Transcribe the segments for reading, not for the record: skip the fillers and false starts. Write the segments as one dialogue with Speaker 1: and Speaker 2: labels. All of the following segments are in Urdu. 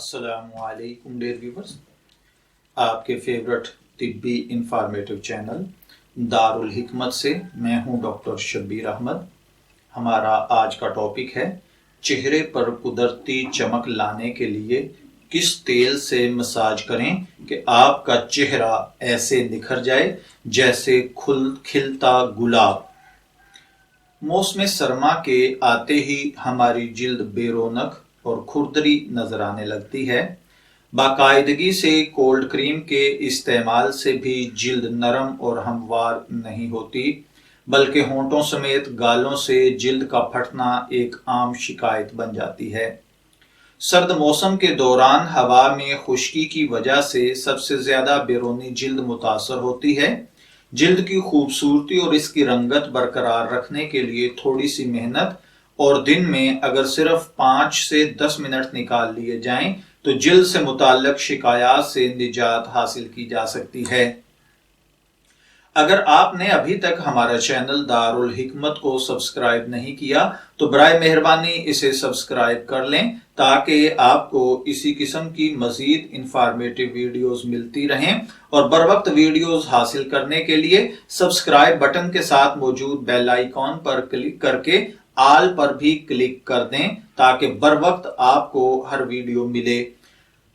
Speaker 1: السلام علیکم ڈیئر ویورز، آپ کے فیورٹ طبی انفارمیٹو چینل دارالحکمت سے میں ہوں ڈاکٹر شبیر احمد۔ ہمارا آج کا ٹاپک ہے چہرے پر قدرتی چمک لانے کے لیے کس تیل سے مساج کریں کہ آپ کا چہرہ ایسے نکھر جائے جیسے کھلتا گلاب۔ موسم سرما کے آتے ہی ہماری جلد بے رونق اور کھردری نظر آنے لگتی ہے۔ باقاعدگی سے کولڈ کریم کے استعمال سے بھی جلد نرم اور ہموار نہیں ہوتی، بلکہ ہونٹوں سمیت گالوں سے جلد کا پھٹنا ایک عام شکایت بن جاتی ہے۔ سرد موسم کے دوران ہوا میں خشکی کی وجہ سے سب سے زیادہ بیرونی جلد متاثر ہوتی ہے۔ جلد کی خوبصورتی اور اس کی رنگت برقرار رکھنے کے لیے تھوڑی سی محنت اور دن میں اگر صرف 5 سے 10 منٹ نکال لیے جائیں تو جلد سے متعلق شکایات سے نجات حاصل کی جا سکتی ہے۔ اگر آپ نے ابھی تک ہمارا چینل دارالحکمت کو سبسکرائب نہیں کیا تو برائے مہربانی اسے سبسکرائب کر لیں تاکہ آپ کو اسی قسم کی مزید انفارمیٹو ویڈیوز ملتی رہیں، اور بر وقت ویڈیوز حاصل کرنے کے لیے سبسکرائب بٹن کے ساتھ موجود بیل آئیکن پر کلک کر کے آل پر بھی کلک کر دیں تاکہ بر وقت آپ کو ہر ویڈیو ملے۔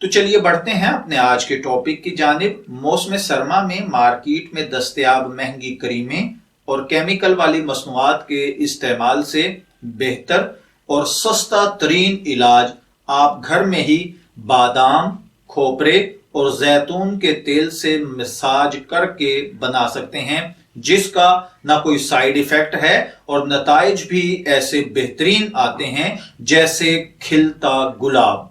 Speaker 1: تو چلیے بڑھتے ہیں اپنے آج کے ٹاپک کی جانب۔ موسم سرما میں مارکیٹ میں دستیاب مہنگی کریمیں اور کیمیکل والی مصنوعات کے استعمال سے بہتر اور سستا ترین علاج آپ گھر میں ہی بادام، کھوپرے اور زیتون کے تیل سے مساج کر کے بنا سکتے ہیں، جس کا نہ کوئی سائیڈ ایفیکٹ ہے اور نتائج بھی ایسے بہترین آتے ہیں جیسے کھلتا گلاب۔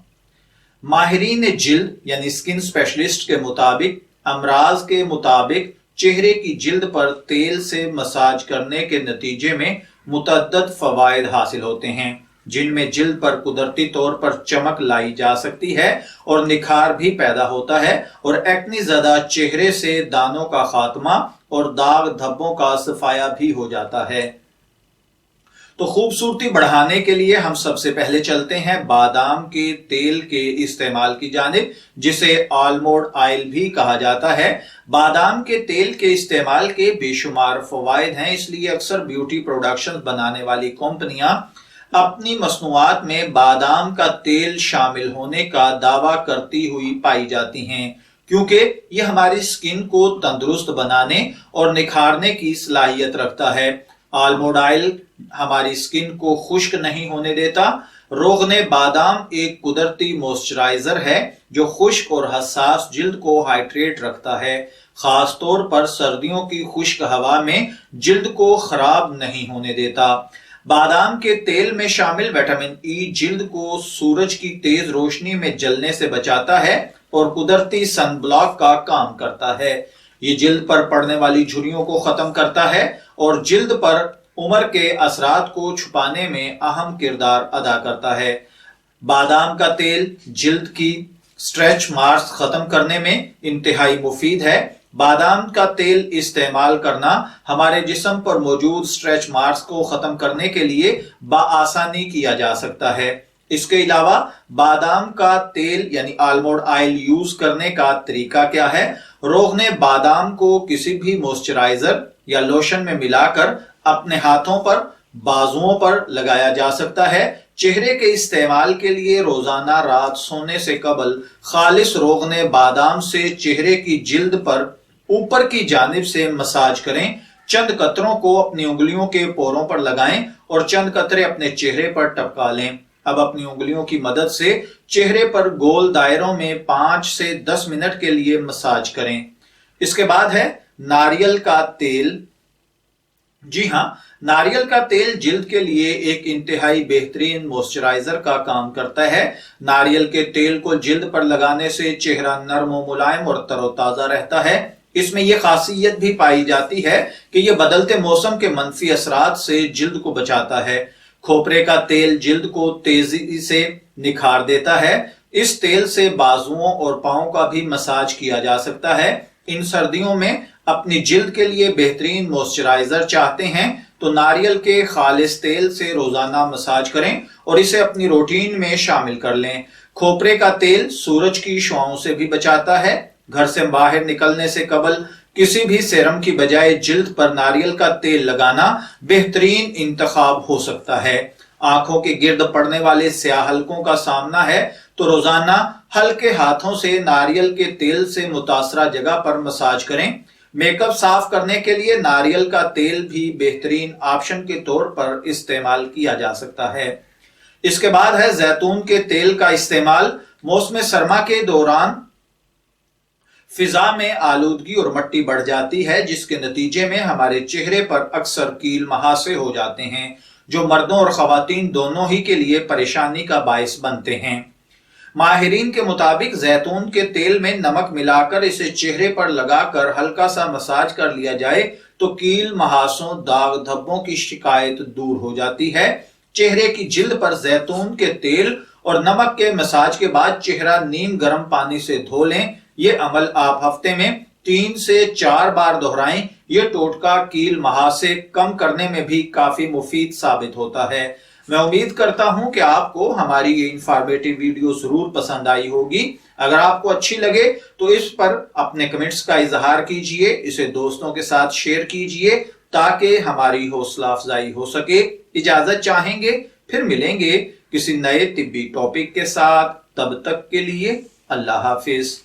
Speaker 1: ماہرین جلد یعنی سکن اسپیشلسٹ کے مطابق امراض کے مطابق چہرے کی جلد پر تیل سے مساج کرنے کے نتیجے میں متعدد فوائد حاصل ہوتے ہیں، جن میں جلد پر قدرتی طور پر چمک لائی جا سکتی ہے اور نکھار بھی پیدا ہوتا ہے، اور ایکنی زدہ چہرے سے دانوں کا خاتمہ اور داغ دھبوں کا صفایا بھی ہو جاتا ہے۔ تو خوبصورتی بڑھانے کے لیے ہم سب سے پہلے چلتے ہیں بادام کے تیل کے استعمال کی جانب، جسے آلمنڈ آئل بھی کہا جاتا ہے۔ بادام کے تیل کے استعمال کے بے شمار فوائد ہیں، اس لیے اکثر بیوٹی پروڈکشن بنانے والی کمپنیاں اپنی مصنوعات میں بادام کا تیل شامل ہونے کا دعویٰ کرتی ہوئی پائی جاتی ہیں، کیونکہ یہ ہماری سکن کو تندرست بنانے اور نکھارنے کی صلاحیت رکھتا ہے۔ آلمنڈ آئل ہماری سکن کو خشک نہیں ہونے دیتا۔ رکھنے بادام ایک قدرتی موئسچرائزر ہے جو خشک اور حساس جلد کو ہائیڈریٹ رکھتا ہے، خاص طور پر سردیوں کی خشک ہوا میں جلد کو خراب نہیں ہونے دیتا۔ بادام کے تیل میں شامل وٹامن ای جلد کو سورج کی تیز روشنی میں جلنے سے بچاتا ہے اور قدرتی سن بلاک کا کام کرتا ہے۔ یہ جلد پر پڑنے والی جھریوں کو ختم کرتا ہے اور جلد پر عمر کے اثرات کو چھپانے میں اہم کردار ادا کرتا ہے۔ بادام کا تیل جلد کی سٹریچ مارکس ختم کرنے میں انتہائی مفید ہے۔ بادام کا تیل استعمال کرنا ہمارے جسم پر موجود سٹریچ مارکس کو ختم کرنے کے لیے بآسانی کیا جا سکتا ہے۔ اس کے علاوہ بادام کا تیل یعنی آلمنڈ آئل یوز کرنے کا طریقہ کیا ہے؟ روغنے بادام کو کسی بھی موئسچرائزر یا لوشن میں ملا کر اپنے ہاتھوں پر، بازوؤں پر لگایا جا سکتا ہے۔ چہرے کے استعمال کے لیے روزانہ رات سونے سے قبل خالص روغنے بادام سے چہرے کی جلد پر اوپر کی جانب سے مساج کریں۔ چند قطروں کو اپنی انگلیوں کے پوروں پر لگائیں اور چند قطرے اپنے چہرے پر ٹپکا لیں۔ اب اپنی انگلیوں کی مدد سے چہرے پر گول دائروں میں 5 سے 10 منٹ کے لیے مساج کریں۔ اس کے بعد ہے ناریل کا تیل۔ جی ہاں، ناریل کا تیل جلد کے لیے ایک انتہائی بہترین موئسچرائزر کا کام کرتا ہے۔ ناریل کے تیل کو جلد پر لگانے سے چہرہ نرم و ملائم اور تر و تازہ رہتا ہے۔ اس میں یہ خاصیت بھی پائی جاتی ہے کہ یہ بدلتے موسم کے منفی اثرات سے جلد کو بچاتا ہے۔ کھوپرے کا تیل جلد کو تیزی سے نکھار دیتا ہے۔ اس تیل سے بازوؤں اور پاؤں کا بھی مساج کیا جا سکتا ہے۔ ان سردیوں میں اپنی جلد کے لیے بہترین موئسچرائزر چاہتے ہیں تو ناریل کے خالص تیل سے روزانہ مساج کریں اور اسے اپنی روٹین میں شامل کر لیں۔ کھوپرے کا تیل سورج کی شعاؤں سے بھی بچاتا ہے۔ گھر سے باہر نکلنے سے قبل کسی بھی سیرم کی بجائے جلد پر ناریل کا تیل لگانا بہترین انتخاب ہو سکتا ہے۔ آنکھوں کے گرد پڑنے والے سیاہ حلقوں کا سامنا ہے تو روزانہ ہلکے ہاتھوں سے ناریل کے تیل سے متاثرہ جگہ پر مساج کریں۔ میک اپ صاف کرنے کے لیے ناریل کا تیل بھی بہترین آپشن کے طور پر استعمال کیا جا سکتا ہے۔ اس کے بعد ہے زیتون کے تیل کا استعمال۔ موسم سرما کے دوران فضا میں آلودگی اور مٹی بڑھ جاتی ہے، جس کے نتیجے میں ہمارے چہرے پر اکثر کیل مہاسے ہو جاتے ہیں، جو مردوں اور خواتین دونوں ہی کے لیے پریشانی کا باعث بنتے ہیں۔ ماہرین کے مطابق زیتون کے تیل میں نمک ملا کر اسے چہرے پر لگا کر ہلکا سا مساج کر لیا جائے تو کیل مہاسوں، داغ دھبوں کی شکایت دور ہو جاتی ہے۔ چہرے کی جلد پر زیتون کے تیل اور نمک کے مساج کے بعد چہرہ نیم گرم پانی سے دھو لیں۔ یہ عمل آپ ہفتے میں 3 سے 4 بار دہرائیں۔ یہ ٹوٹکا کیل مہاسے کم کرنے میں بھی کافی مفید ثابت ہوتا ہے۔ میں امید کرتا ہوں کہ آپ کو ہماری یہ انفارمیٹو ویڈیو ضرور پسند آئی ہوگی۔ اگر آپ کو اچھی لگے تو اس پر اپنے کمنٹس کا اظہار کیجئے، اسے دوستوں کے ساتھ شیئر کیجئے تاکہ ہماری حوصلہ افزائی ہو سکے۔ اجازت چاہیں گے، پھر ملیں گے کسی نئے طبی ٹاپک کے ساتھ۔ تب تک کے لیے اللہ حافظ۔